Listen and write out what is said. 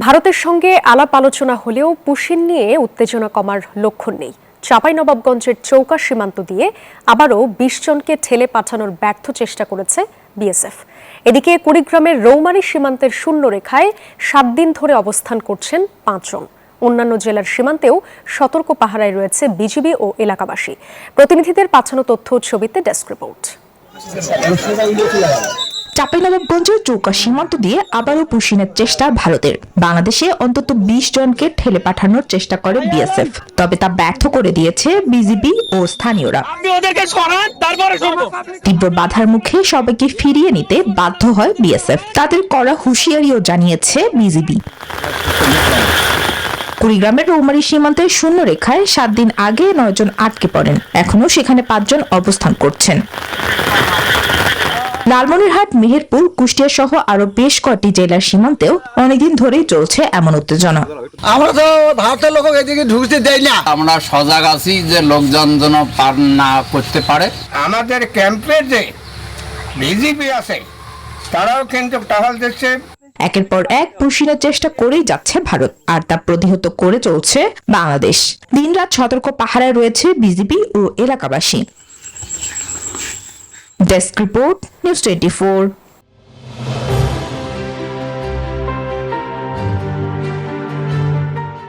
ভারতের সঙ্গে আলাপ আলোচনা হলেও পুশিন নিয়ে উত্তেজনা কমার লক্ষণ নেই। চাঁপাইনবাবগঞ্জের চৌকা সীমান্ত দিয়ে আবারও ২০ জনকে ঠেলে পাঠানোর ব্যর্থ চেষ্টা করেছে বিএসএফ। এদিকে কুড়িগ্রামের রৌমারী সীমান্তের শূন্য রেখায় ৭ দিন ধরে অবস্থান করছেন ৫ জন। অন্যান্য জেলার সীমান্তেও সতর্ক পাহারায় রয়েছে বিজিবি ও এলাকাবাসী। প্রতিনিধিদের পাঠানো তথ্য ছবিতে ডেস্ক রিপোর্ট। চাঁপাইনবাবগঞ্জের চৌকা সীমান্ত দিয়ে আবারও পুশিনের চেষ্টা ভারতের। বাংলাদেশে অন্তত ২০ জনকে ঠেলে পাঠানোর চেষ্টা করে বিএসএফ, তবে তা ব্যর্থ করে দিয়েছে বিজিবি ও স্থানীয়রা। তীব্র বাধার মুখে সবাইকে ফিরিয়ে নিতে বাধ্য হয় বিএসএফ। তাদের কড়া হুঁশিয়ারিও জানিয়েছে বিজিবি। কুড়িগ্রামের রৌমারী সীমান্তের শূন্য রেখায় ৭ দিন আগে ৯ জন আটকে পড়েন। এখনো সেখানে ৫ জন অবস্থান করছেন। লালমনিরহাট, মেহেরপুর, কুষ্টিয়া সহ আরো বেশ কয়েকটি জেলার সীমান্তেও অনেকদিন ধরেই চলছে এমন উত্তেজনা। আমরা তো ভারতের লোক এদিকে ঢুকতে দেয় না। আমরা সজাগ আছি যে লোকজন যেন পার না করতে পারে। আমাদের ক্যাম্পের যে বিজিপি আছে তারাও কিন্তু টহল দিচ্ছে। একের পর এক পুশিনের চেষ্টা করেই যাচ্ছে ভারত, আর তা প্রতিহত করে চলছে বাংলাদেশ। দিনরাত সতর্ক পাহারায় রয়েছে বিজিবি ও এলাকাবাসী। Desk report, news 24।